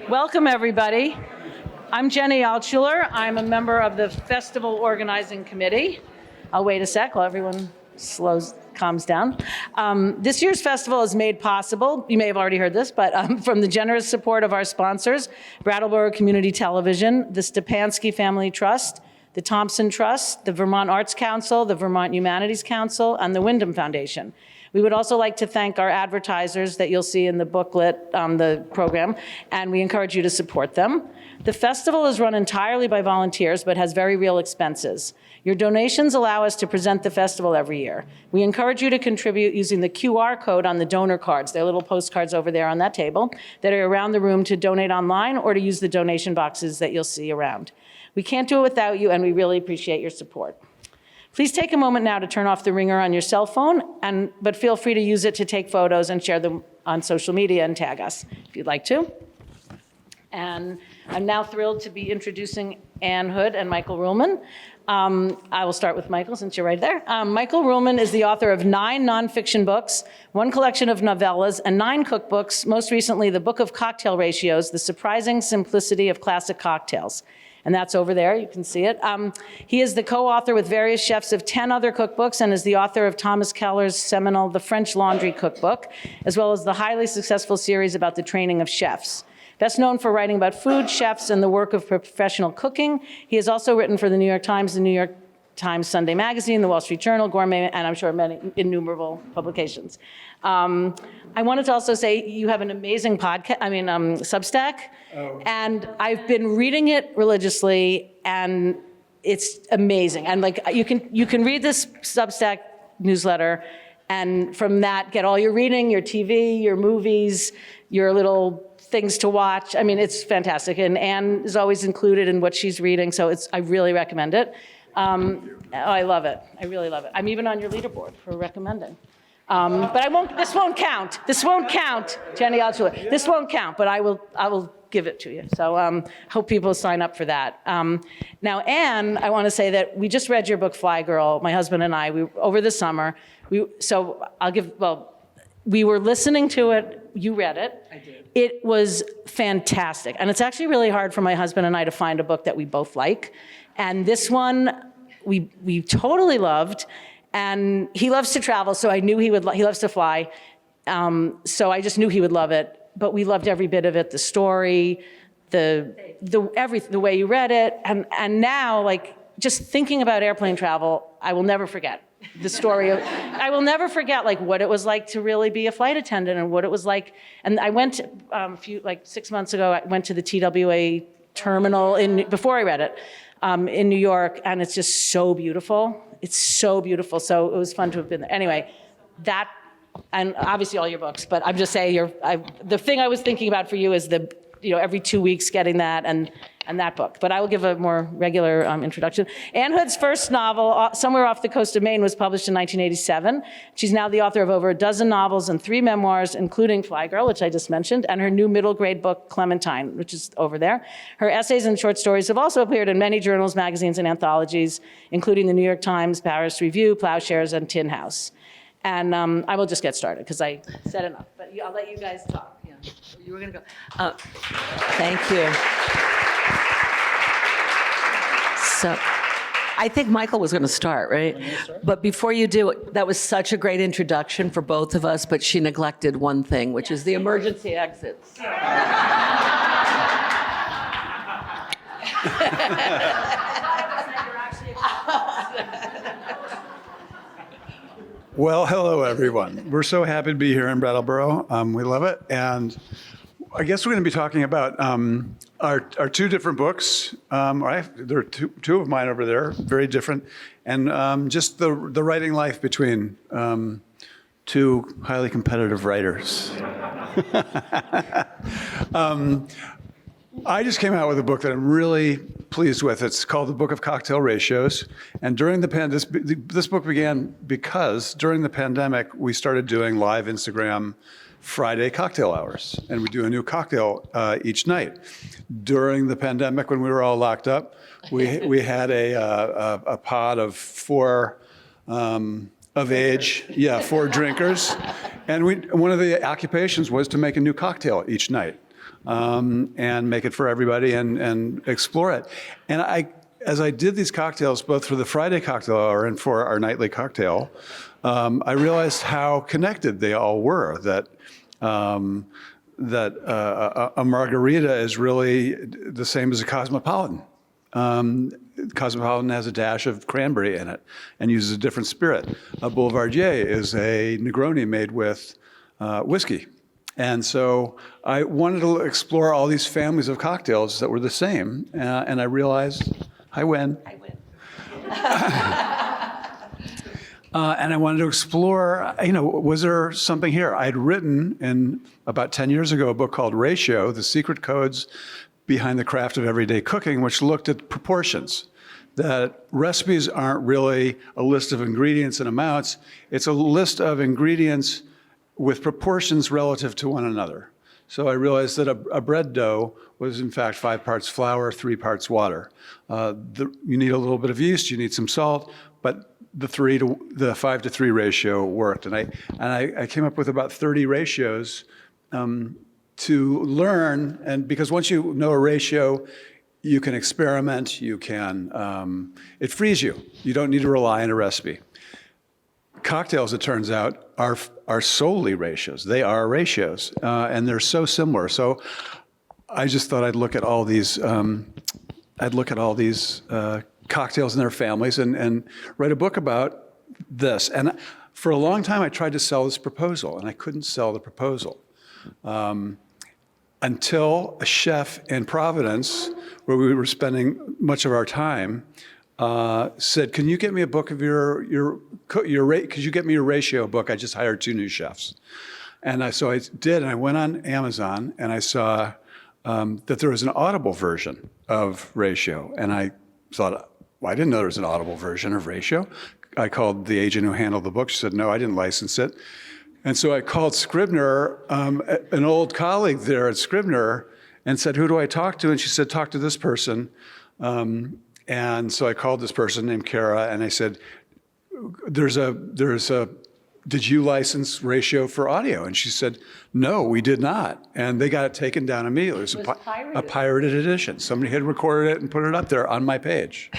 Welcome, everybody. I'm Jenny Altschuler. I'm a member of the Festival Organizing Committee. I'll wait a sec while everyone calms down. This year's festival is made possible, you may have already heard this, but from the generous support of our sponsors, Brattleboro Community Television, the Stepansky Family Trust, the Thompson Trust, the Vermont Arts Council, the Vermont Humanities Council, and the Wyndham Foundation. We would also like to thank our advertisers that you'll see in the booklet, the program, and we encourage you to support them. The festival is run entirely by volunteers, but has very real expenses. Your donations allow us to present the festival every year. We encourage you to contribute using the QR code on the donor cards. There are little postcards over there on that table that are around the room to donate online or to use the donation boxes that you'll see around. We can't do it without you, and we really appreciate your support. Please take a moment now to turn off the ringer on your cell phone, but feel free to use it to take photos and share them on social media and tag us if you'd like to. And I'm now thrilled to be introducing Ann Hood and Michael Ruhlman. I will start with Michael since you're right there. Michael Ruhlman is the author of 9 nonfiction books, 1 collection of novellas, and 9 cookbooks, most recently the Book of Cocktail Ratios, The Surprising Simplicity of Classic Cocktails. And that's over there, you can see it. He is the co-author with various chefs of 10 other cookbooks and is the author of Thomas Keller's seminal The French Laundry Cookbook, as well as the highly successful series about the training of chefs. Best known for writing about food, chefs, and the work of professional cooking, he has also written for the New York Times, the New York Times Sunday Magazine, the Wall Street Journal, Gourmet, and I'm sure many innumerable publications. I wanted to also say you have an amazing Substack, and I've been reading it religiously, and it's amazing. And like you can read this Substack newsletter, and from that get all your reading, your TV, your movies, your little things to watch. I mean, it's fantastic, and Anne is always included in what she's reading, so I really recommend it. I love it. I really love it. I'm even on your leaderboard for recommending. But this won't count. This won't count, Jenny Altschuler. This won't count, but I will give it to you. So hope people sign up for that. Now, Anne, I want to say that we just read your book, Fly Girl, my husband and I, over the summer. We were listening to it. You read it. I did. It was fantastic. And it's actually really hard for my husband and I to find a book that we both like. And this one, we totally loved. And he loves to travel, so I knew he loves to fly. So I just knew he would love it. But we loved every bit of it, the story, the way you read it. And now, like, just thinking about airplane travel, I will never forget the story of, I will never forget like what it was like to really be a flight attendant and what it was like. And I went, 6 months ago, I went to the TWA terminal before I read it, in New York, and it's just so beautiful. It's so beautiful, so it was fun to have been there. Anyway, that, and obviously all your books, but I'm just saying, the thing I was thinking about for you is every 2 weeks getting that and that book. But I will give a more regular introduction. Ann Hood's first novel, Somewhere Off the Coast of Maine, was published in 1987. She's now the author of over a dozen novels and 3 memoirs, including Fly Girl, which I just mentioned, and her new middle grade book, Clementine, which is over there. Her essays and short stories have also appeared in many journals, magazines, and anthologies, including the New York Times, Paris Review, Plowshares, and Tin House. And I will just get started because I said enough, but I'll let you guys talk. Yeah. You were going to go. Thank you. So I think Michael was going to start, right? But before you do, that was such a great introduction for both of us, but she neglected one thing, which is the emergency exits. Well, hello, everyone. We're so happy to be here in Brattleboro. We love it. And I guess we're going to be talking about our 2 different books. There are two of mine over there, very different. And just the writing life between 2 highly competitive writers. I just came out with a book that I'm really pleased with. It's called The Book of Cocktail Ratios. And during this book began because during the pandemic, we started doing live Instagram Friday cocktail hours. And we do a new cocktail each night. During the pandemic, when we were all locked up, we had a pod of 4 of age, 4 drinkers. And one of the occupations was to make a new cocktail each night. and make it for everybody and explore it. And as I did these cocktails, both for the Friday cocktail hour and for our nightly cocktail, I realized how connected they all were. That a margarita is really the same as a Cosmopolitan. Cosmopolitan has a dash of cranberry in it and uses a different spirit. A Boulevardier is a Negroni made with whiskey. And so I wanted to explore all these families of cocktails that were the same. And I realized, I win. And I wanted to explore, was there something here? I'd written about 10 years ago a book called Ratio, The Secret Codes Behind the Craft of Everyday Cooking, which looked at proportions. That recipes aren't really a list of ingredients and amounts. It's a list of ingredients with proportions relative to one another. So I realized that a bread dough was in fact 5 parts flour, 3 parts water. You need a little bit of yeast, you need some salt, but the 5 to 3 ratio worked. And I came up with about 30 ratios to learn, and because once you know a ratio, you can experiment, it frees you. You don't need to rely on a recipe. Cocktails, it turns out, are solely ratios. They are ratios, and they're so similar. So I just thought I'd look at all these cocktails and their families and write a book about this. And for a long time, I tried to sell this proposal, and I couldn't sell the proposal. Until a chef in Providence, where we were spending much of our time, said, "Can you get me a book of could you get me your ratio book? I just hired 2 new chefs." And so I did, and I went on Amazon, and I saw that there was an Audible version of Ratio. And I thought, well, I didn't know there was an Audible version of Ratio. I called the agent who handled the book. She said, no, I didn't license it. And so I called Scribner, an old colleague there at Scribner, and said, who do I talk to? And she said, talk to this person. And so I called this person named Kara, and I said, did you license Ratio for audio? And she said, no, we did not. And they got it taken down immediately. It was a pirated edition. Somebody had recorded it and put it up there on my page.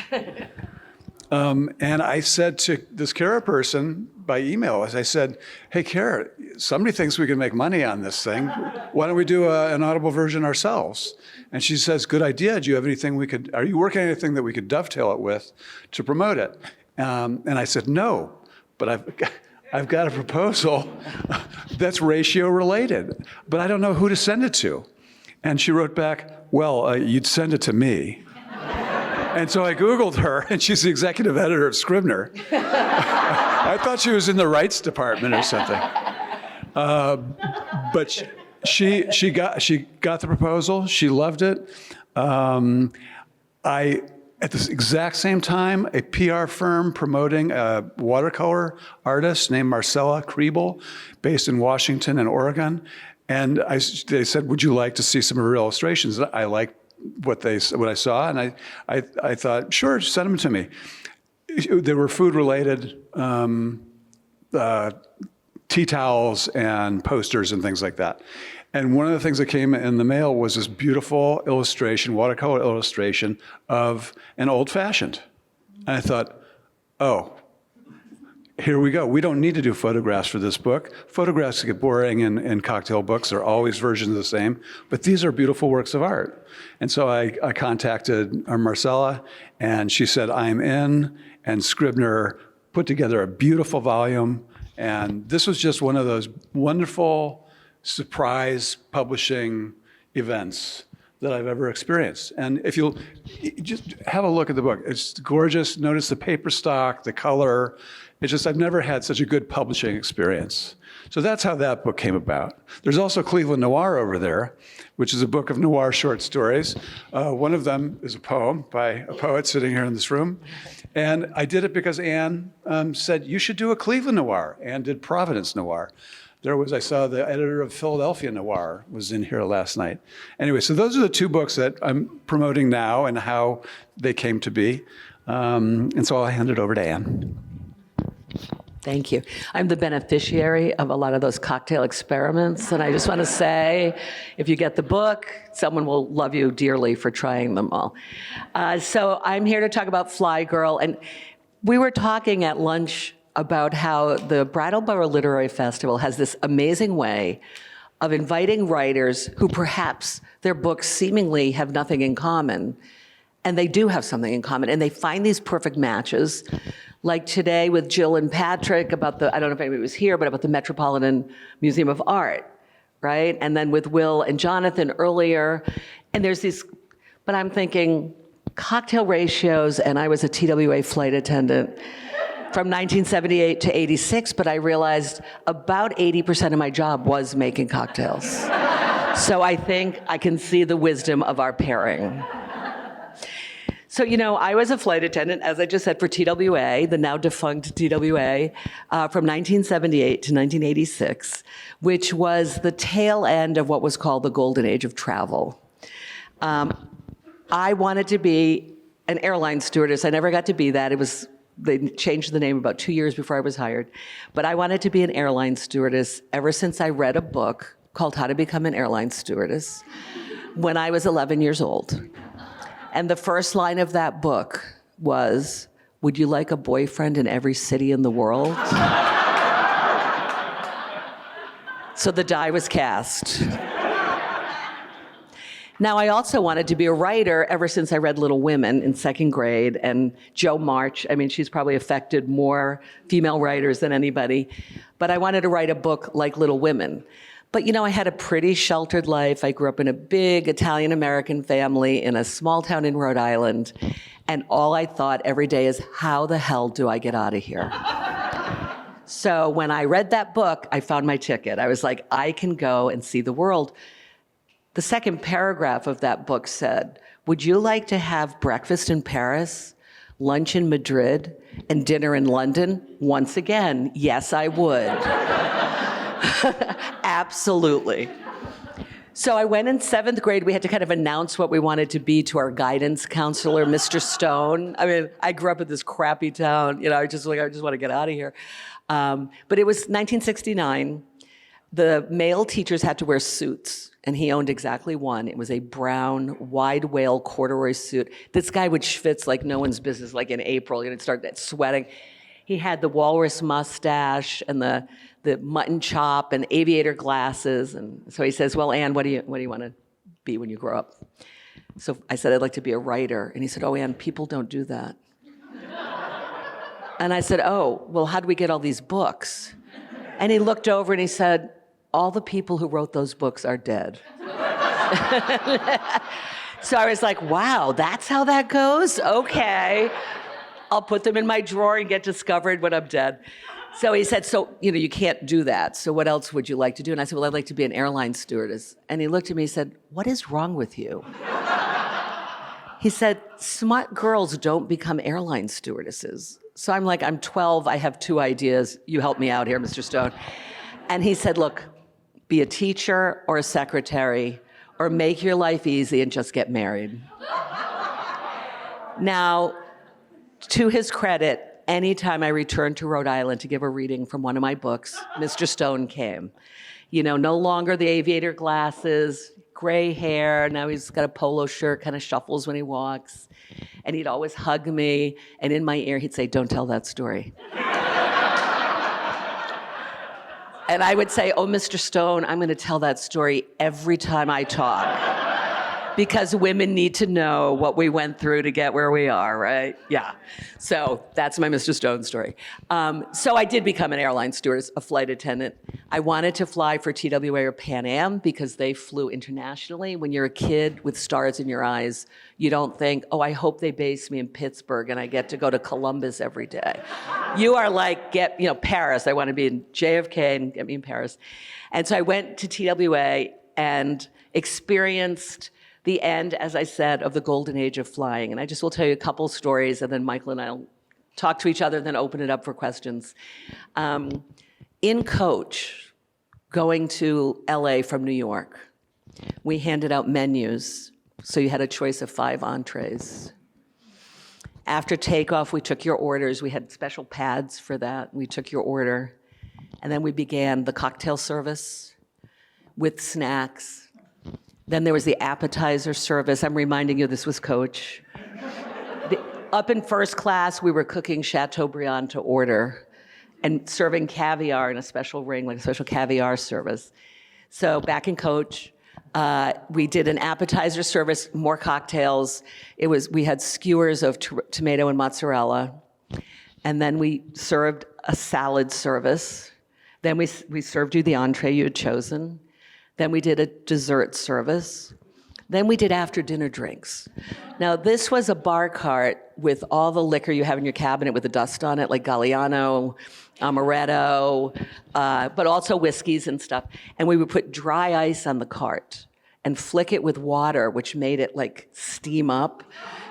And I said to this Kara person by email, I said, hey, Kara, somebody thinks we can make money on this thing. Why don't we do an Audible version ourselves? And she says, good idea. Do you have anything are you working on anything that we could dovetail it with to promote it? And I said, no, but I've got a proposal that's ratio related, but I don't know who to send it to. And she wrote back, well, you'd send it to me. And so I Googled her, and she's the executive editor of Scribner. I thought she was in the rights department or something. But she got the proposal. She loved it. At the exact same time, a PR firm promoting a watercolor artist named Marcella Kriebel, based in Washington and Oregon. And they said, would you like to see some of her illustrations? I liked what I saw, and I thought, sure, send them to me. They were food-related, tea towels and posters and things like that. And one of the things that came in the mail was this beautiful illustration, watercolor illustration of an old-fashioned. And I thought, oh, here we go. We don't need to do photographs for this book. Photographs get boring in cocktail books. They're always versions of the same. But these are beautiful works of art. And so I contacted Marcella, and she said, I'm in. And Scribner put together a beautiful volume. And this was just one of those wonderful surprise publishing events that I've ever experienced. And if you'll just have a look at the book, it's gorgeous. Notice the paper stock, the color. It's just, I've never had such a good publishing experience. So that's how that book came about. There's also Cleveland Noir over there, which is a book of noir short stories. One of them is a poem by a poet sitting here in this room. And I did it because Anne said, you should do a Cleveland Noir. Anne did Providence Noir. I saw the editor of Philadelphia Noir was in here last night. Anyway, so those are the 2 books that I'm promoting now and how they came to be. And so I'll hand it over to Anne. Thank you. I'm the beneficiary of a lot of those cocktail experiments, and I just want to say, if you get the book, someone will love you dearly for trying them all. So I'm here to talk about Fly Girl, and we were talking at lunch about how the Brattleboro Literary Festival has this amazing way of inviting writers who perhaps their books seemingly have nothing in common, and they do have something in common, and they find these perfect matches. Like today with Jill and Patrick about I don't know if anybody was here, but about the Metropolitan Museum of Art, right? And then with Will and Jonathan earlier. And there's these, but I'm thinking cocktail ratios, and I was a TWA flight attendant from 1978 to 86, but I realized about 80% of my job was making cocktails. So I think I can see the wisdom of our pairing. So, I was a flight attendant, as I just said, for TWA, the now defunct TWA, from 1978 to 1986, which was the tail end of what was called the golden age of travel. I wanted to be an airline stewardess. I never got to be that. They changed the name about 2 years before I was hired. But I wanted to be an airline stewardess ever since I read a book called How to Become an Airline Stewardess when I was 11 years old. And the first line of that book was, "Would you like a boyfriend in every city in the world?" So the die was cast. Now, I also wanted to be a writer ever since I read Little Women in second grade, and Jo March, she's probably affected more female writers than anybody, but I wanted to write a book like Little Women. But I had a pretty sheltered life. I grew up in a big Italian-American family in a small town in Rhode Island, and all I thought every day is, how the hell do I get out of here? So when I read that book, I found my ticket. I was like, I can go and see the world. The second paragraph of that book said, "Would you like to have breakfast in Paris, lunch in Madrid, and dinner in London?" Once again, yes, I would. Absolutely. So I went in seventh grade. We had to kind of announce what we wanted to be to our guidance counselor, Mr. Stone. I grew up in this crappy town. I just want to get out of here. But it was 1969. The male teachers had to wear suits, and he owned exactly one. It was a brown, wide wale corduroy suit. This guy would schwitz like no one's business, like in April. You'd start sweating. He had the walrus mustache and the mutton chop and aviator glasses. And so he says, "Well, Anne, what do you want to be when you grow up?" So I said, "I'd like to be a writer." And he said, "Oh, Anne, people don't do that." And I said, "Oh, well, how do we get all these books?" And he looked over and he said, "All the people who wrote those books are dead." So I was like, wow, that's how that goes? Okay. I'll put them in my drawer and get discovered when I'm dead. So he said, "So, you can't do that. So what else would you like to do?" And I said, "Well, I'd like to be an airline stewardess." And he looked at me and said, "What is wrong with you?" He said, "Smart girls don't become airline stewardesses." So I'm like, I'm 12, I have 2 ideas. You help me out here, Mr. Stone. And he said, "Look, be a teacher or a secretary, or make your life easy and just get married." Now, to his credit, anytime I returned to Rhode Island to give a reading from one of my books, Mr. Stone came. No longer the aviator glasses, gray hair. Now he's got a polo shirt, kind of shuffles when he walks. And he'd always hug me, and in my ear, he'd say, "Don't tell that story." And I would say, "Oh, Mr. Stone, I'm going to tell that story every time I talk. Because women need to know what we went through to get where we are, right?" Yeah. So that's my Mr. Stone story. So I did become an airline stewardess, a flight attendant. I wanted to fly for TWA or Pan Am because they flew internationally. When you're a kid with stars in your eyes, you don't think, "Oh, I hope they base me in Pittsburgh and I get to go to Columbus every day." You are like, Paris. I want to be in JFK and get me in Paris. And so I went to TWA and experienced the end, as I said, of the golden age of flying. And I just will tell you a couple stories, and then Michael and I will talk to each other, then open it up for questions. In coach, going to LA from New York, we handed out menus, so you had a choice of 5 entrees. After takeoff, we took your orders. We had special pads for that. We took your order. And then we began the cocktail service with snacks. Then there was the appetizer service. I'm reminding you, this was Coach. Up in first class, we were cooking Chateaubriand to order and serving caviar in a special ring, like a special caviar service. So back in Coach, we did an appetizer service, more cocktails. We had skewers of tomato and mozzarella. And then we served a salad service. Then we served you the entree you had chosen. Then we did a dessert service. Then we did after dinner drinks. Now this was a bar cart with all the liquor you have in your cabinet with the dust on it, like Galliano, Amaretto, but also whiskeys and stuff. And we would put dry ice on the cart and flick it with water, which made it like steam up.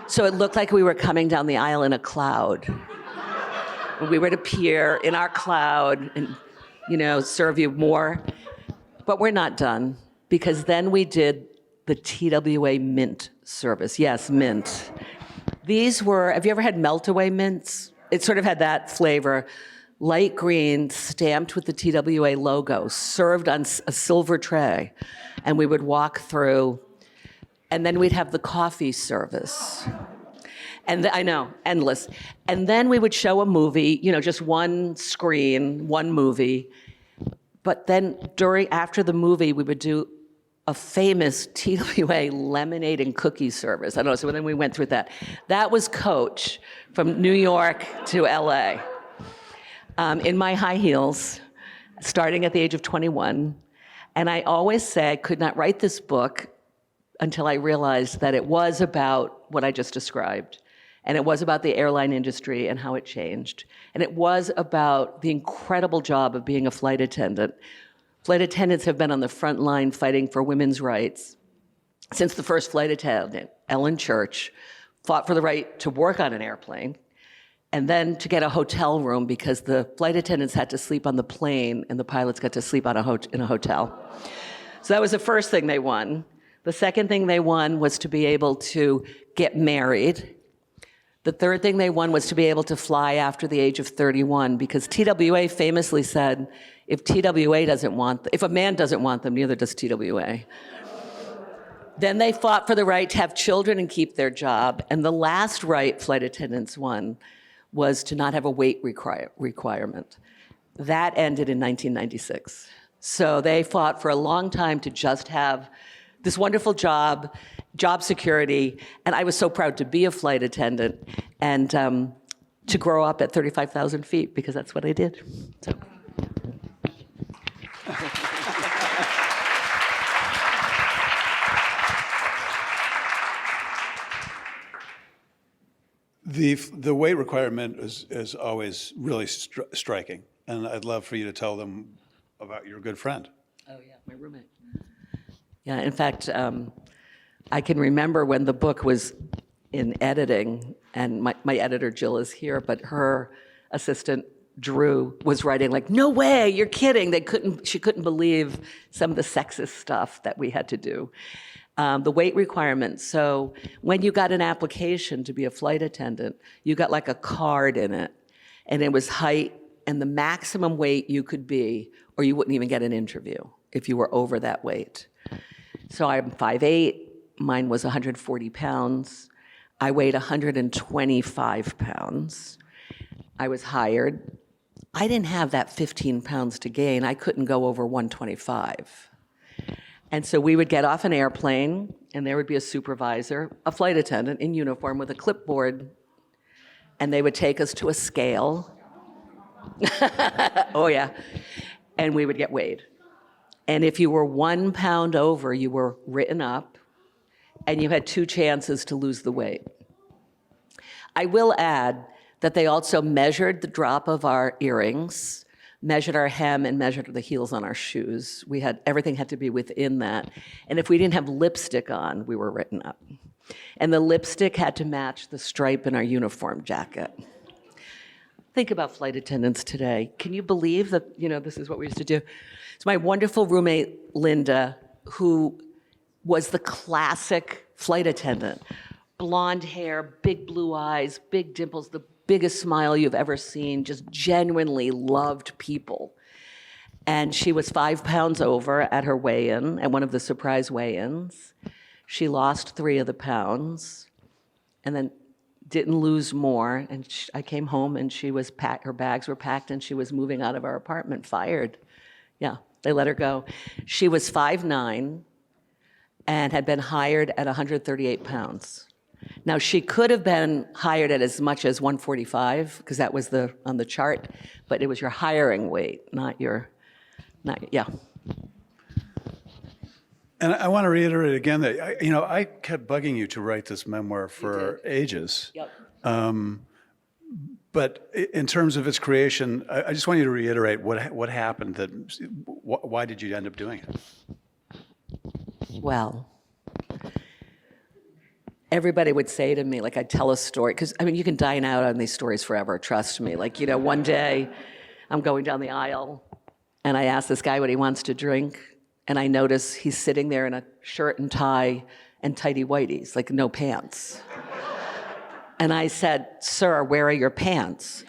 So it looked like we were coming down the aisle in a cloud. We would appear in our cloud and, serve you more. But we're not done, because then we did the TWA mint service. Yes, mint. Have you ever had melt-away mints? It sort of had that flavor. Light green, stamped with the TWA logo, served on a silver tray. And we would walk through, and then we'd have the coffee service. And I know, endless. And then we would show a movie, just one screen, one movie. But then after the movie, we would do a famous TWA lemonade and cookie service. I don't know, so then we went through that. That was Coach from New York to LA. In my high heels, starting at the age of 21. And I always say I could not write this book until I realized that it was about what I just described. And it was about the airline industry and how it changed. And it was about the incredible job of being a flight attendant. Flight attendants have been on the front line fighting for women's rights since the first flight attendant, Ellen Church, fought for the right to work on an airplane and then to get a hotel room because the flight attendants had to sleep on the plane and the pilots got to sleep in a hotel. So that was the first thing they won. The second thing they won was to be able to get married. The third thing they won was to be able to fly after the age of 31, because TWA famously said, if a man doesn't want them, neither does TWA. Then they fought for the right to have children and keep their job. And the last right flight attendants won was to not have a weight requirement. That ended in 1996. So they fought for a long time to just have this wonderful job security, and I was so proud to be a flight attendant and to grow up at 35,000 feet, because that's what I did. So. The weight requirement is always really striking, and I'd love for you to tell them about your good friend. Oh yeah, my roommate. Yeah, in fact, I can remember when the book was in editing, and my editor Jill is here, but her assistant Drew was writing like, "No way, you're kidding!" She couldn't believe some of the sexist stuff that we had to do. The weight requirements. So when you got an application to be a flight attendant, you got like a card in it, and it was height and the maximum weight you could be, or you wouldn't even get an interview if you were over that weight. So I'm 5'8", mine was 140 pounds. I weighed 125 pounds. I was hired. I didn't have that 15 pounds to gain. I couldn't go over 125. And so we would get off an airplane, and there would be a supervisor, a flight attendant in uniform with a clipboard, and they would take us to a scale. Oh, yeah. And we would get weighed. And if you were 1 pound over, you were written up, and you had 2 chances to lose the weight. I will add that they also measured the drop of our earrings, measured our hem, and measured the heels on our shoes. Everything had to be within that. And if we didn't have lipstick on, we were written up. And the lipstick had to match the stripe in our uniform jacket. Think about flight attendants today. Can you believe that, this is what we used to do? So my wonderful roommate, Linda, who was the classic flight attendant, blonde hair, big blue eyes, big dimples, the biggest smile you've ever seen, just genuinely loved people. And she was 5 pounds over at her weigh-in, at one of the surprise weigh-ins. She lost 3 of the pounds and then didn't lose more. And I came home and she was packed, her bags were packed, and she was moving out of our apartment, fired. Yeah, they let her go. She was 5'9" and had been hired at 138 pounds. Now, she could have been hired at as much as 145, because that was on the chart, but it was your hiring weight, not your, yeah. And I want to reiterate again that, I kept bugging you to write this memoir for ages. Yep. But in terms of its creation, I just want you to reiterate what happened, why did you end up doing it? Well, everybody would say to me, like, I'd tell a story, because, you can dine out on these stories forever, trust me. Like, one day I'm going down the aisle, and I ask this guy what he wants to drink, and I notice he's sitting there in a shirt and tie and tighty whities, like no pants. And I said, "Sir, where are your pants?"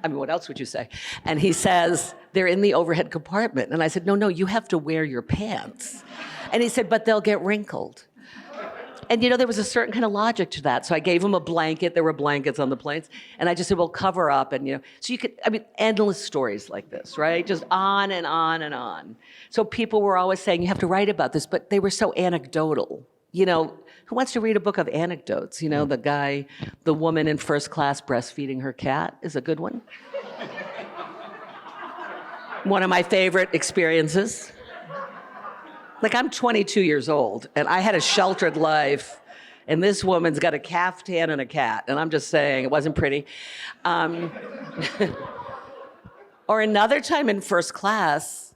What else would you say? And he says, "They're in the overhead compartment." And I said, no, you have to wear your pants. And he said, "But they'll get wrinkled." And there was a certain kind of logic to that. So I gave him a blanket. There were blankets on the planes. And I just said, well, cover up. And, so you could, endless stories like this, right? Just on and on and on. So people were always saying, you have to write about this, but they were so anecdotal. Who wants to read a book of anecdotes? The woman in first class breastfeeding her cat is a good one. One of my favorite experiences. Like, I'm 22 years old, and I had a sheltered life, and this woman's got a caftan and a cat, and I'm just saying, it wasn't pretty. Or another time in first class,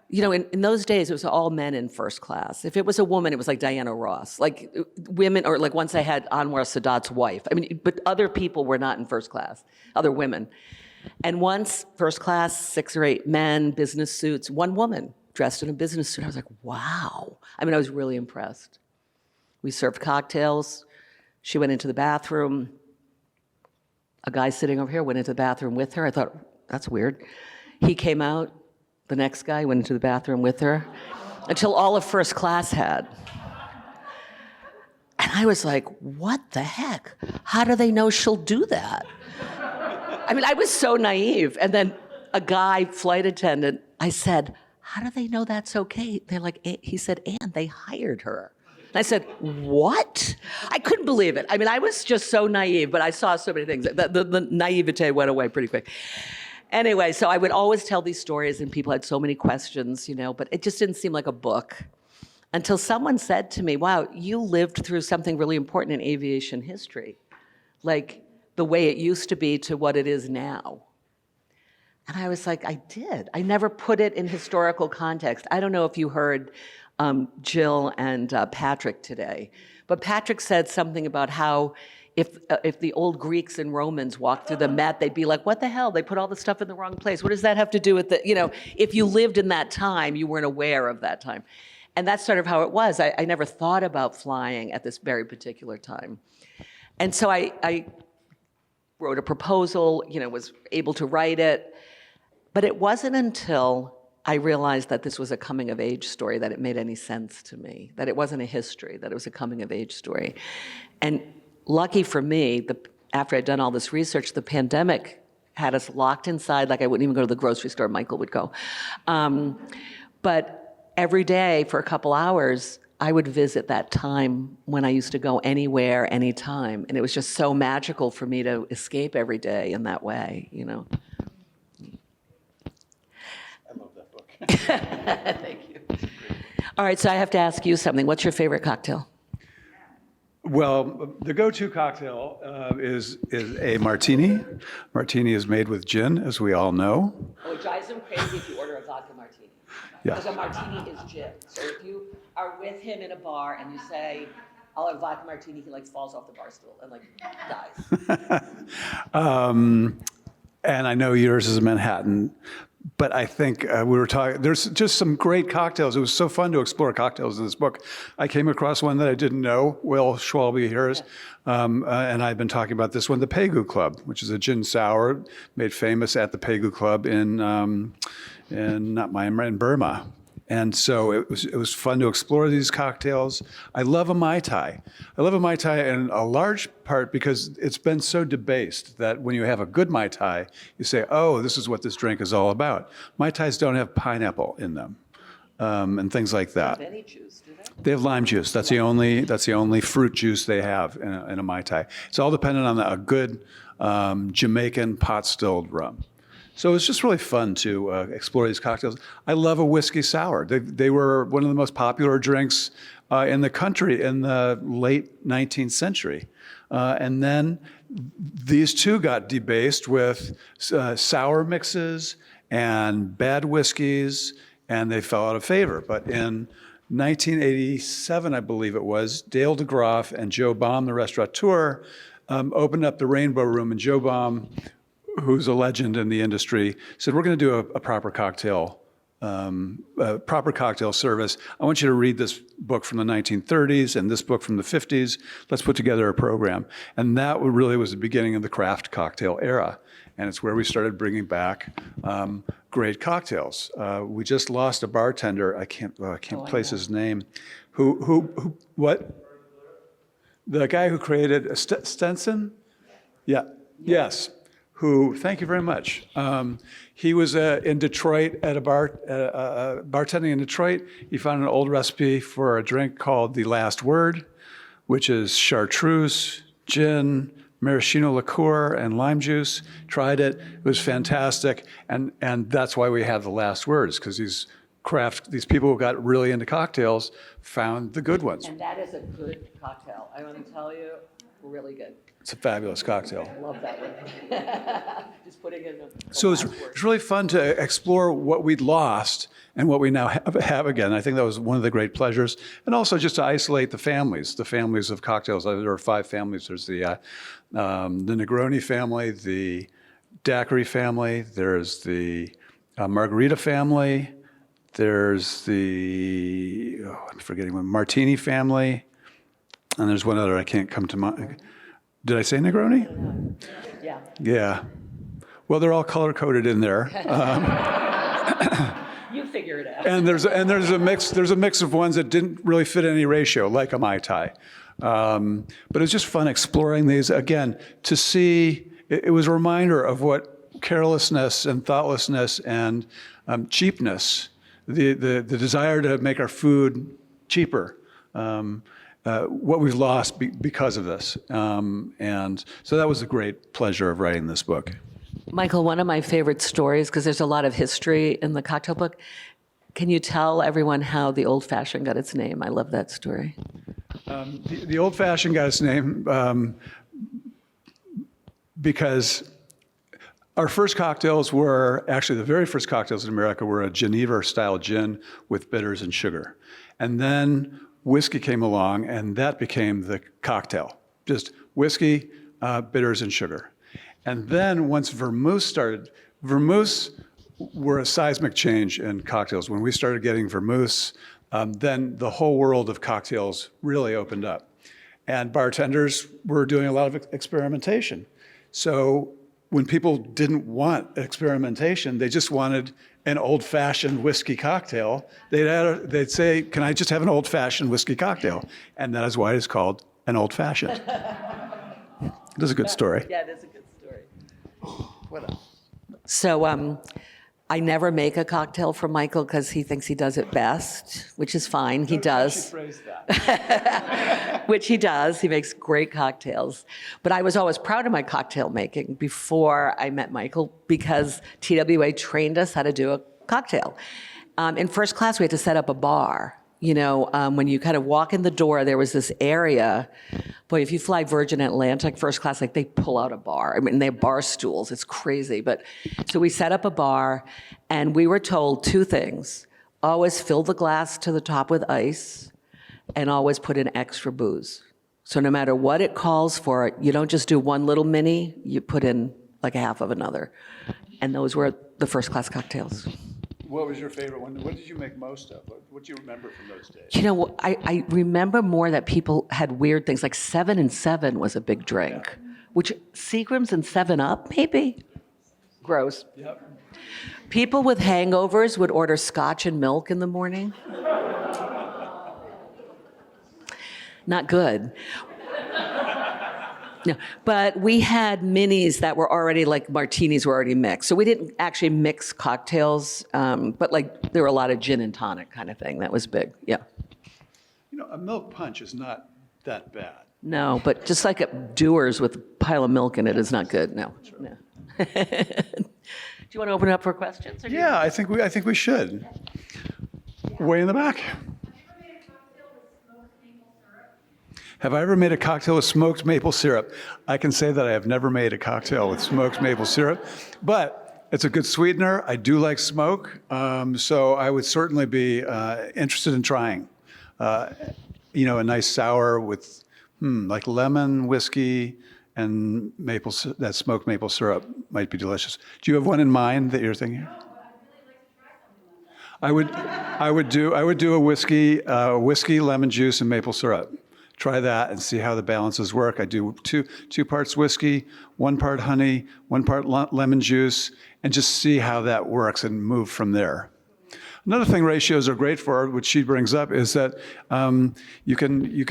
in those days, it was all men in first class. If it was a woman, it was like Diana Ross. Like, women, or like once I had Anwar Sadat's wife. But other people were not in first class, other women. And once, first class, 6 or 8 men, business suits, one woman dressed in a business suit. I was like, wow. I was really impressed. We served cocktails. She went into the bathroom. A guy sitting over here went into the bathroom with her. I thought, that's weird. He came out. The next guy went into the bathroom with her, until all of first class had. And I was like, what the heck? How do they know she'll do that? I was so naive. And then a guy, flight attendant, I said, how do they know that's okay? They're like, he said, and they hired her. And I said, what? I couldn't believe it. I was just so naive, but I saw so many things. The naivete went away pretty quick. Anyway, so I would always tell these stories, and people had so many questions, but it just didn't seem like a book. Until someone said to me, wow, you lived through something really important in aviation history. Like the way it used to be to what it is now. And I was like, I did. I never put it in historical context. I don't know if you heard Jill and Patrick today, but Patrick said something about how if the old Greeks and Romans walked through the Met, they'd be like, what the hell? They put all the stuff in the wrong place. What does that have to do with if you lived in that time, you weren't aware of that time. And that's sort of how it was. I never thought about flying at this very particular time. And so I wrote a proposal, was able to write it. But it wasn't until I realized that this was a coming-of-age story that it made any sense to me, that it wasn't a history, that it was a coming-of-age story. And lucky for me, after I'd done all this research, the pandemic had us locked inside, like I wouldn't even go to the grocery store, Michael would go. But every day for a couple hours, I would visit that time when I used to go anywhere, anytime. And it was just so magical for me to escape every day in that way, Thank you. All right, so I have to ask you something. What's your favorite cocktail? Well, the go-to cocktail is a martini. Martini is made with gin, as we all know. Oh, it drives him crazy if you order a vodka martini. Yeah. Because a martini is gin. So if you are with him in a bar and you say, I'll have vodka martini, he falls off the bar stool and dies. And I know yours is a Manhattan. but I think we were talking, there's just some great cocktails. It was so fun to explore cocktails in this book. I came across one that I didn't know, Will Schwalbe here, and I've been talking about this one, the Pegu Club, which is a gin sour made famous at the Pegu Club in not Myanmar, in Burma. And so it was fun to explore these cocktails. I love a Mai Tai. I love a Mai Tai in a large part because it's been so debased that when you have a good Mai Tai, you say, oh, this is what this drink is all about. Mai Tais don't have pineapple in them and things like that. Any juice, do they? They have lime juice. That's the only fruit juice they have in a Mai Tai. It's all dependent on a good Jamaican pot-stilled rum. So it's just really fun to explore these cocktails. I love a whiskey sour. They were one of the most popular drinks in the country in the late 19th century. And then these two got debased with sour mixes and bad whiskeys, and they fell out of favor. But in 1987, I believe it was, Dale DeGroff and Joe Baum, the restaurateur, opened up the Rainbow Room, and Joe Baum, who's a legend in the industry, said, we're going to do a proper cocktail service. I want you to read this book from the 1930s and this book from the 50s. Let's put together a program. And that really was the beginning of the craft cocktail era. And it's where we started bringing back great cocktails. We just lost a bartender, I can't place his name, who what? The guy who created Stenson? Yeah, yes. Who, thank you very much. He was in Detroit at a bar, bartending in Detroit. He found an old recipe for a drink called The Last Word, which is chartreuse, gin, maraschino liqueur, and lime juice. Tried it, it was fantastic. And that's why we have The Last Words, because these people who got really into cocktails found the good ones. And that is a good cocktail. I want to tell you, really good. It's a fabulous cocktail. Love that one. Just putting in the So it's really fun to explore what we'd lost and what we now have again. I think that was one of the great pleasures. And also just to isolate the families of cocktails. There are 5 families. There's the Negroni family, the Daiquiri family, there's the Margarita family, there's the, I'm forgetting one, Martini family, and there's one other I can't come to mind. Did I say Negroni? Yeah. Yeah. Well, they're all color-coded in there. You figure it out. And there's a mix of ones that didn't really fit any ratio, like a Mai Tai. But it was just fun exploring these again to see. It was a reminder of what carelessness and thoughtlessness and cheapness, the desire to make our food cheaper. What we've lost because of this. And so that was a great pleasure of writing this book. Michael, one of my favorite stories, because there's a lot of history in the cocktail book, can you tell everyone how the Old Fashioned got its name? I love that story. The Old Fashioned got its name because our first cocktails were, actually the very first cocktails in America were a Geneva-style gin with bitters and sugar. And then whiskey came along, and that became the cocktail. Just whiskey, bitters, and sugar. And then once vermouths started, vermouths were a seismic change in cocktails. When we started getting vermouths, then the whole world of cocktails really opened up. And bartenders were doing a lot of experimentation. So when people didn't want experimentation, they just wanted an old-fashioned whiskey cocktail. They'd say, can I just have an old-fashioned whiskey cocktail? And that is why it's called an old-fashioned. It is a good story. Yeah, it is a good story. What else? So I never make a cocktail for Michael because he thinks he does it best, which is fine. He does. Which he does. He makes great cocktails. But I was always proud of my cocktail making before I met Michael because TWA trained us how to do a cocktail. In first class, we had to set up a bar. You know, when you kind of walk in the door, there was this area. Boy, if you fly Virgin Atlantic first class, like they pull out a bar. I mean, they have bar stools. It's crazy. But so we set up a bar, and we were told 2 things. Always fill the glass to the top with ice, and always put in extra booze. So no matter what it calls for, you don't just do one little mini, you put in like a half of another. and those were the first-class cocktails. What was your favorite one? What did you make most of? What do you remember from those days? You know, I remember more that people had weird things, like 7 and 7 was a big drink, which Seagram's and 7-Up, maybe? Gross. Yep. People with hangovers would order scotch and milk in the morning. Not good. No, but we had minis that were already, like martinis were already mixed. So we didn't actually mix cocktails, but like there were a lot of gin and tonic kind of thing. That was big, yeah. You know, a milk punch is not that bad. No, but just like a Dewar's with a pile of milk in it is not good, no. No. Do you want to open it up for questions? Or Yeah, I think we should. Way in the back. Have I ever made a cocktail with smoked maple syrup? I can say that I have never made a cocktail with smoked maple syrup, but it's a good sweetener. I do like smoke, so I would certainly be interested in trying. You know, a nice sour with like lemon, whiskey, and that smoked maple syrup might be delicious. Do you have one in mind that you're thinking? I would do a whiskey, lemon juice, and maple syrup. Try that and see how the balances work. I do two parts whiskey, 1 part honey, 1 part lemon juice, and just see how that works and move from there. Another thing ratios are great for, which she brings up, is that you can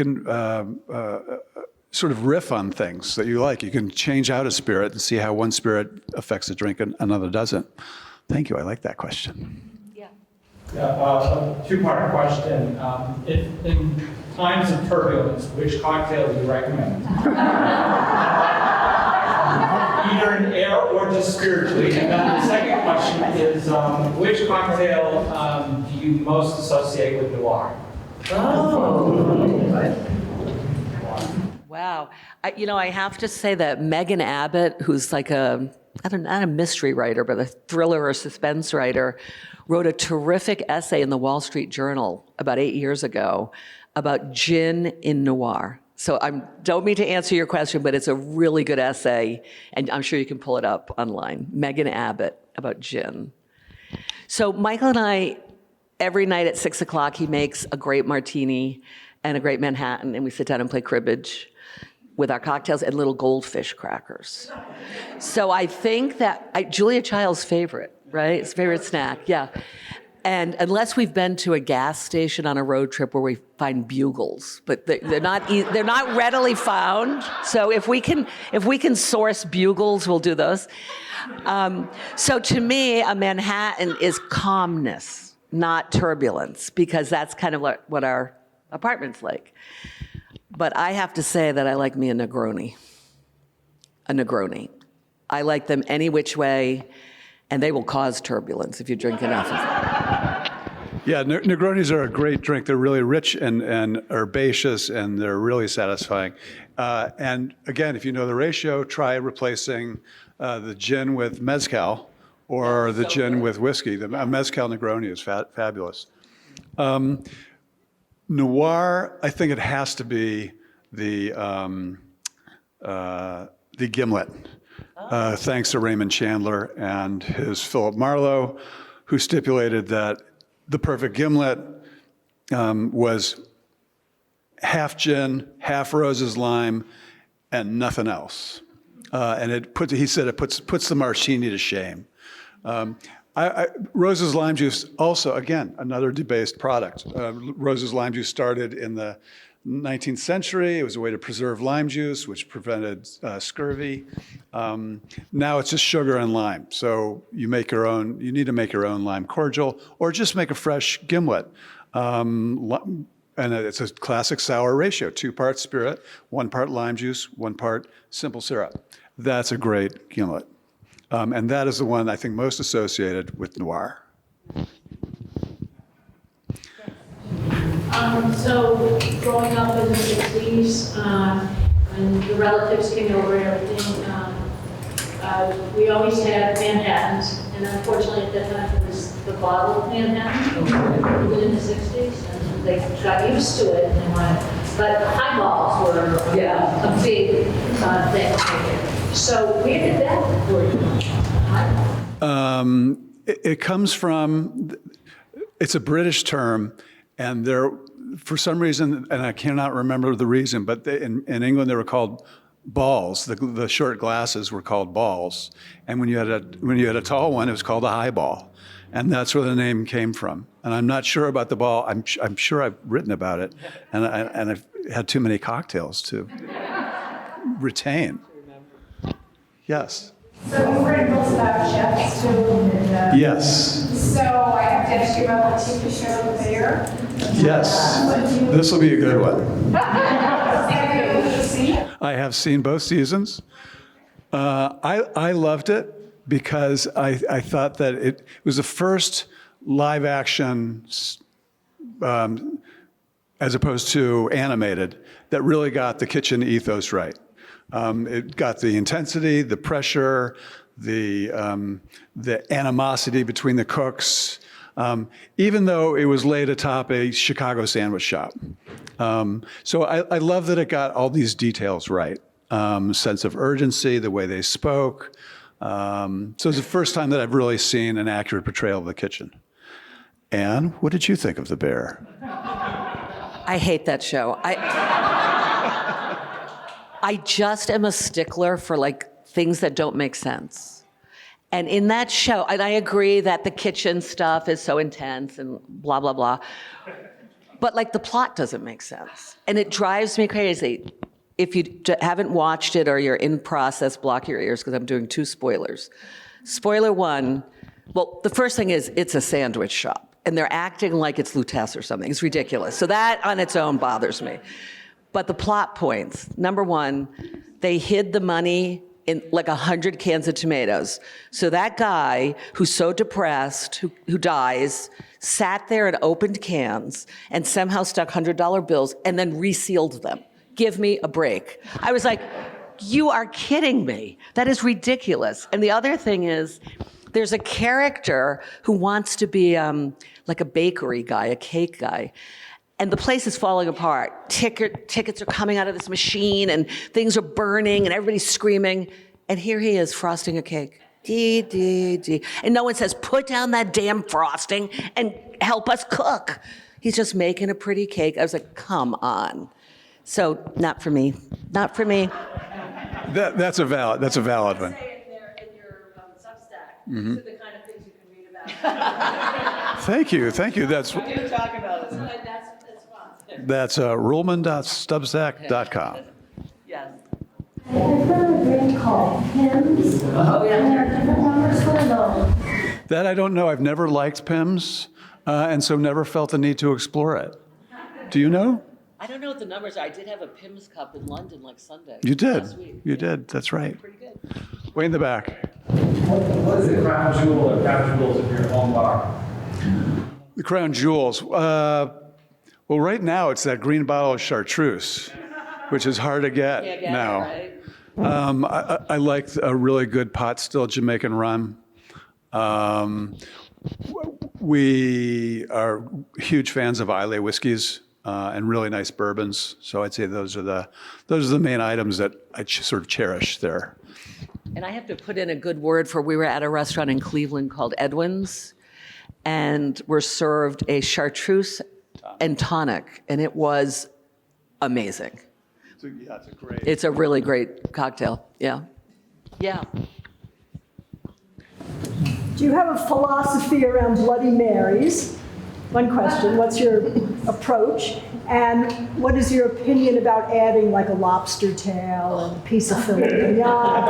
sort of riff on things that you like. You can change out a spirit and see how one spirit affects a drink and another doesn't. Thank you. I like that question. A two-part question. If in times of turbulence, which cocktail do you recommend? Either in air or just spiritually. And then the second question is, which cocktail do you most associate with noir? Wow. I have to say that Megan Abbott, who's like not a mystery writer, but a thriller or suspense writer, wrote a terrific essay in the Wall Street Journal about 8 years ago about gin in noir. So I don't mean to answer your question, but it's a really good essay, and I'm sure you can pull it up online. Megan Abbott about gin. So Michael and I, every night at 6 o'clock, he makes a great martini and a great Manhattan, and we sit down and play cribbage with our cocktails and little goldfish crackers. So I think that Julia Child's favorite, right? His favorite snack, yeah. And unless we've been to a gas station on a road trip where we find bugles, but they're not readily found. So if we can source bugles, we'll do those. So to me, a Manhattan is calmness, not turbulence, because that's kind of what our apartment's like. But I have to say that I like me a Negroni. A Negroni. I like them any which way, and they will cause turbulence if you drink enough of them. Yeah, Negronis are a great drink. They're really rich and herbaceous, and they're really satisfying. And again, if you know the ratio, try replacing the gin with mezcal or the gin with whiskey. The mezcal Negroni is fabulous. Noir, I think it has to be the Gimlet. Thanks to Raymond Chandler and his Philip Marlowe, who stipulated that the perfect Gimlet was half gin, half Rose's lime, and nothing else. And he said it puts the martini to shame. Rose's lime juice, also, again, another debased product. Rose's lime juice started in the 19th century. It was a way to preserve lime juice, which prevented scurvy. Now it's just sugar and lime. So you need to make your own lime cordial, or just make a fresh Gimlet. And it's a classic sour ratio, 2 parts spirit, 1 part lime juice, 1 part simple syrup. That's a great Gimlet. And that is the one I think most associated with noir. So growing up in the 60s, when the relatives came over and everything, we always had Manhattans, and unfortunately at that time it was the bottled Manhattan, even in the 60s, and they got used to it, and they wanted, but highballs were a big thing. So where did that for you? It comes from, it's a British term, and for some reason, and I cannot remember the reason, but in England they were called balls. The short glasses were called balls, and when you had a tall one, it was called a high ball, and that's where the name came from. And I'm not sure about the ball. I'm sure I've written about it, and I've had too many cocktails to retain. Yes. So you've written books about chefs too? And, Yes. So I have to ask you about the TV show The Bear. Yes. This will be a good one. Have you seen it? I have seen both seasons. I loved it because I thought that it was the first live action, as opposed to animated, that really got the kitchen ethos right. It got the intensity, the pressure, the animosity between the cooks, even though it was laid atop a Chicago sandwich shop. So I love that it got all these details right. Sense of urgency, the way they spoke. So it's the first time that I've really seen an accurate portrayal of the kitchen. Anne, what did you think of The Bear? I hate that show. I just am a stickler for like things that don't make sense. And in that show, and I agree that the kitchen stuff is so intense and blah, blah, blah. But like the plot doesn't make sense. And it drives me crazy. If you haven't watched it or you're in process, block your ears because I'm doing 2 spoilers. Spoiler 1, well, the first thing is it's a sandwich shop. And they're acting like it's Lutece or something. It's ridiculous. So that on its own bothers me. But the plot points, number 1, they hid the money in like 100 cans of tomatoes. So that guy who's so depressed, who dies, sat there and opened cans and somehow stuck $100 bills and then resealed them. Give me a break. I was like, you are kidding me. That is ridiculous. And the other thing is, there's a character who wants to be like a bakery guy, a cake guy. And the place is falling apart. Tickets are coming out of this machine and things are burning and everybody's screaming. And here he is frosting a cake. Dee, dee, dee. And no one says, put down that damn frosting and help us cook. He's just making a pretty cake. I was like, come on. So not for me. Not for me. That's a valid one. In your Substack, the kind of things you can read about. Thank you. That's We do talk about it. That's fun. That's Ruhlman.substack.com. Yes. I found a drink called Pimm's. Oh, yeah. And there are different numbers for those. That I don't know. I've never liked Pimm's, and so never felt the need to explore it. Do you know? I don't know what the numbers are. I did have a Pimm's cup in London like Sunday. You did. Last week. You did. That's right. Pretty good. Way in the back. What is the crown jewel or crown jewels of your home bar? The crown jewels. Well, right now it's that green bottle of chartreuse, which is hard to get now. Right? I like a really good pot still Jamaican rum. We are huge fans of Islay whiskeys and really nice bourbons. So I'd say those are the main items that I sort of cherish there. And I have to put in a good word for, we were at a restaurant in Cleveland called Edwin's, and we're served a chartreuse and tonic, and it was amazing. It's a really great cocktail. Yeah. Yeah. Do you have a philosophy around Bloody Marys? One question, what's your approach? And what is your opinion about adding like a lobster tail and a piece of filet mignon?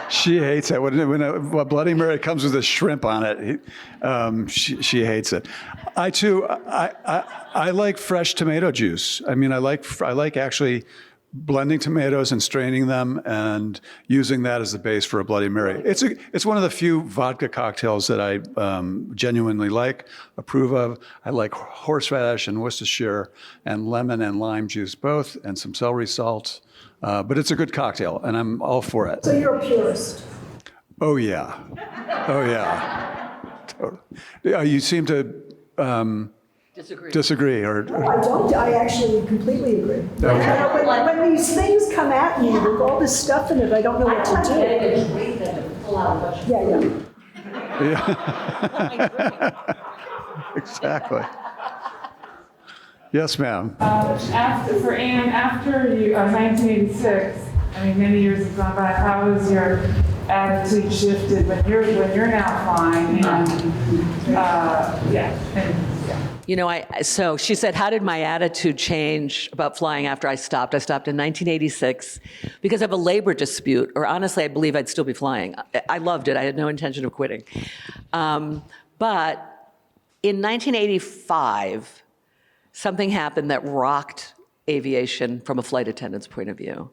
She hates it. When a Bloody Mary comes with a shrimp on it, she hates it. I too, I like fresh tomato juice. I mean, I like actually blending tomatoes and straining them and using that as the base for a Bloody Mary. It's one of the few vodka cocktails that I genuinely like, approve of. I like horseradish and Worcestershire and lemon and lime juice both, and some celery salt. But it's a good cocktail, and I'm all for it. So you're a purist. Oh yeah, oh yeah. Totally. You seem to disagree, or No, I don't. I actually completely agree. When these things come at me with all this stuff in it, I don't know what to do. pull out. Yeah. Exactly. Yes, ma'am. For Anne, after 1986, I mean, many years have gone by, how has your attitude shifted when you're now flying? You know, so she said, how did my attitude change about flying after I stopped? I stopped in 1986 because of a labor dispute, or honestly, I believe I'd still be flying. I loved it. I had no intention of quitting. But in 1985, something happened that rocked aviation from a flight attendant's point of view.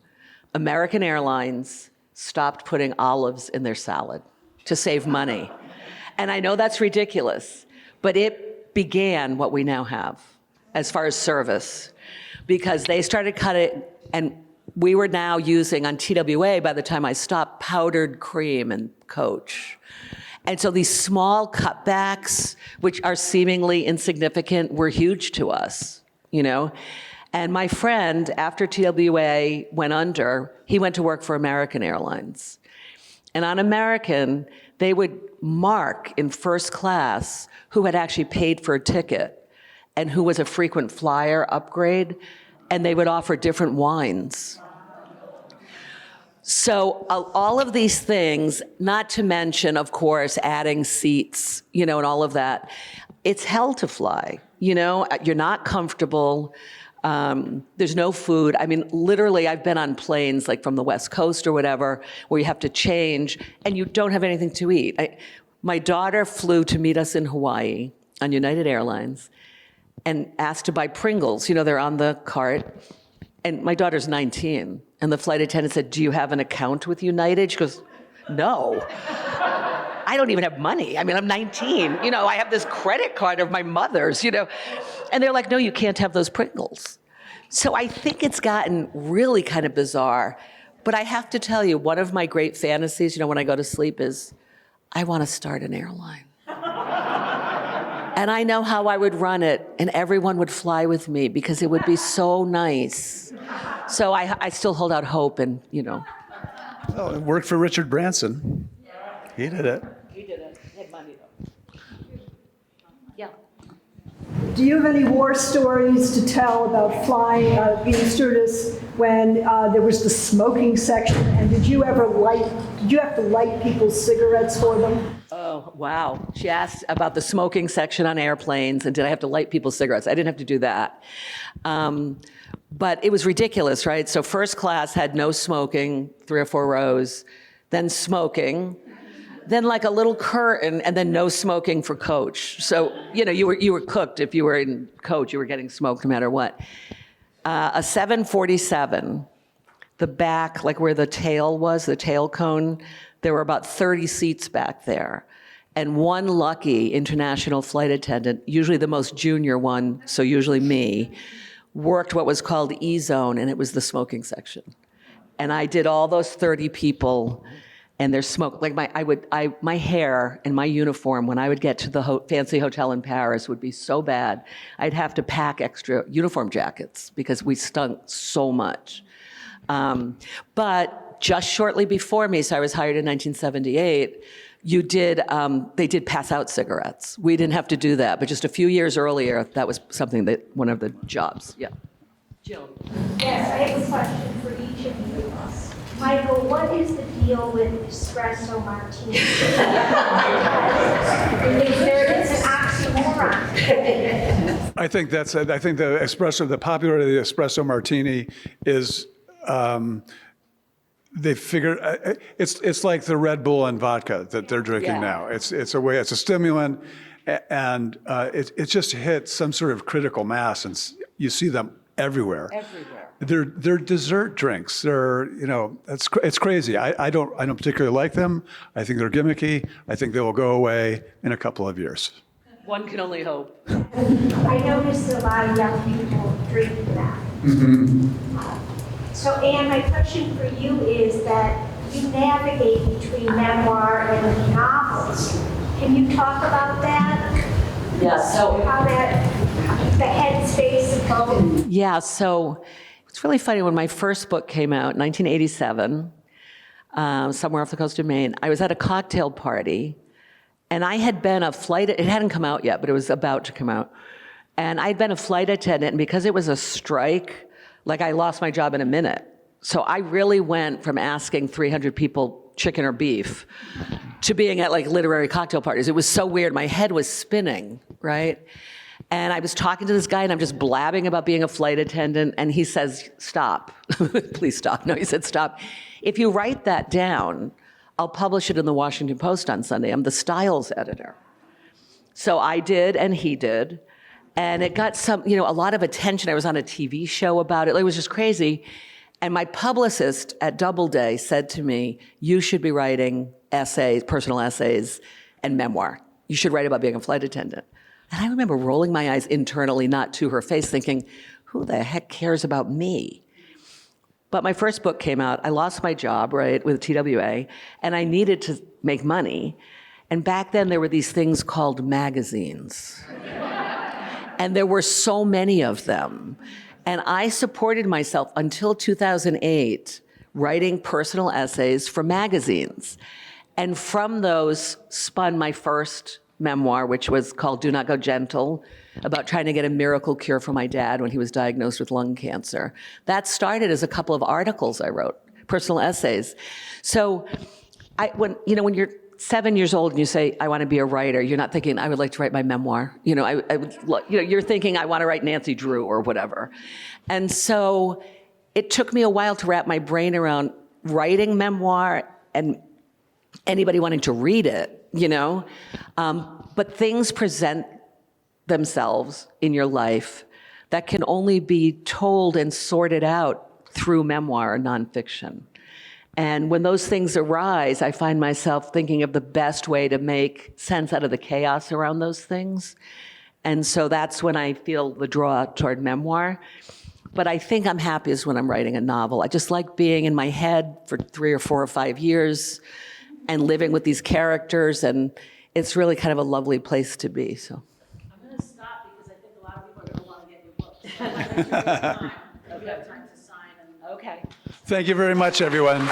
American Airlines stopped putting olives in their salad to save money. And I know that's ridiculous, but it began what we now have as far as service, because they started cutting, and we were now using on TWA, by the time I stopped, powdered cream and Coach. And so these small cutbacks, which are seemingly insignificant, were huge to us, you know? And my friend, after TWA went under, he went to work for American Airlines. And on American, they would mark in first class who had actually paid for a ticket and who was a frequent flyer upgrade, and they would offer different wines. So all of these things, not to mention, of course, adding seats, you know, and all of that, it's hell to fly, you know? You're not comfortable. There's no food. I mean, literally, I've been on planes like from the West Coast or whatever, where you have to change and you don't have anything to eat. My daughter flew to meet us in Hawaii on United Airlines and asked to buy Pringles. You know, they're on the cart. And my daughter's 19. And the flight attendant said, "Do you have an account with United?" She goes, "No. I don't even have money. I mean, I'm 19. You know, I have this credit card of my mother's, you know." And they're like, "No, you can't have those Pringles." So I think it's gotten really kind of bizarre. But I have to tell you, one of my great fantasies, you know, when I go to sleep is, I want to start an airline. And I know how I would run it, and everyone would fly with me because it would be so nice. So I still hold out hope, and, you know. Well, it worked for Richard Branson. He did it. He did it. He had money, though. Yeah. Do you have any war stories to tell about flying, being a stewardess when there was the smoking section? And did you have to light people's cigarettes for them? Oh, wow. She asked about the smoking section on airplanes, and did I have to light people's cigarettes? I didn't have to do that. But it was ridiculous, right? So first class had no smoking, 3 or 4 rows, then smoking, then like a little curtain, and then no smoking for coach. So, you know, you were cooked. If you were in coach, you were getting smoked no matter what. A 747, the back, like where the tail was, the tail cone, there were about 30 seats back there. And one lucky international flight attendant, usually the most junior one, so usually me, worked what was called E-zone, and it was the smoking section. And I did all those 30 people and their smoke, like my hair and my uniform, when I would get to the fancy hotel in Paris, would be so bad. I'd have to pack extra uniform jackets because we stunk so much. But just shortly before me, so I was hired in 1978, they did pass out cigarettes. We didn't have to do that, but just a few years earlier, that was something that, one of the jobs, yeah. Jill. Yes, I have a question for each of you. Michael, what is the deal with espresso martini? It's an oxymoron. I think the popularity of the espresso martini is, they figure it's like the Red Bull and vodka that they're drinking now. It's a stimulant, and it just hits some sort of critical mass, and you see them everywhere. They're dessert drinks. It's crazy. I don't particularly like them. I think they're gimmicky. I think they will go away in a couple of years. One can only hope. I noticed a lot of young people drink that. So Anne, my question for you is that you navigate between memoir and novels. Can you talk about that? Yeah, so how the headspace of both? Yeah, so it's really funny. When my first book came out, 1987, somewhere off the coast of Maine. I was at a cocktail party, and I had been a flight, it hadn't come out yet, but it was about to come out. And I'd been a flight attendant, and because it was a strike, like I lost my job in a minute. So I really went from asking 300 people chicken or beef to being at like literary cocktail parties. It was so weird. My head was spinning, right? And I was talking to this guy, and I'm just blabbing about being a flight attendant, and he says, stop. Please stop. No, he said, stop. If you write that down, I'll publish it in the Washington Post on Sunday. I'm the styles editor. So I did, and he did. And it got a lot of attention. I was on a TV show about it. It was just crazy. And my publicist at Doubleday said to me, you should be writing essays, personal essays, and memoir. You should write about being a flight attendant. And I remember rolling my eyes internally, not to her face, thinking, who the heck cares about me? But my first book came out. I lost my job, right, with TWA, and I needed to make money. And back then, there were these things called magazines. And there were so many of them. And I supported myself until 2008 writing personal essays for magazines. And from those spun my first memoir, which was called Do Not Go Gentle, about trying to get a miracle cure for my dad when he was diagnosed with lung cancer. That started as a couple of articles I wrote, personal essays. So when you're 7 years old and you say, I want to be a writer, you're not thinking, I would like to write my memoir. You're thinking, I want to write Nancy Drew or whatever. And so it took me a while to wrap my brain around writing memoir and anybody wanting to read it, But things present themselves in your life that can only be told and sorted out through memoir or nonfiction. And when those things arise, I find myself thinking of the best way to make sense out of the chaos around those things. And so that's when I feel the draw toward memoir. But I think I'm happiest when I'm writing a novel. I just like being in my head for 3 or 4 or 5 years and living with these characters, and it's really kind of a lovely place to be. So I'm going to stop because I think a lot of people are going to want to get your books. We have time to sign. Okay. Thank you very much, everyone.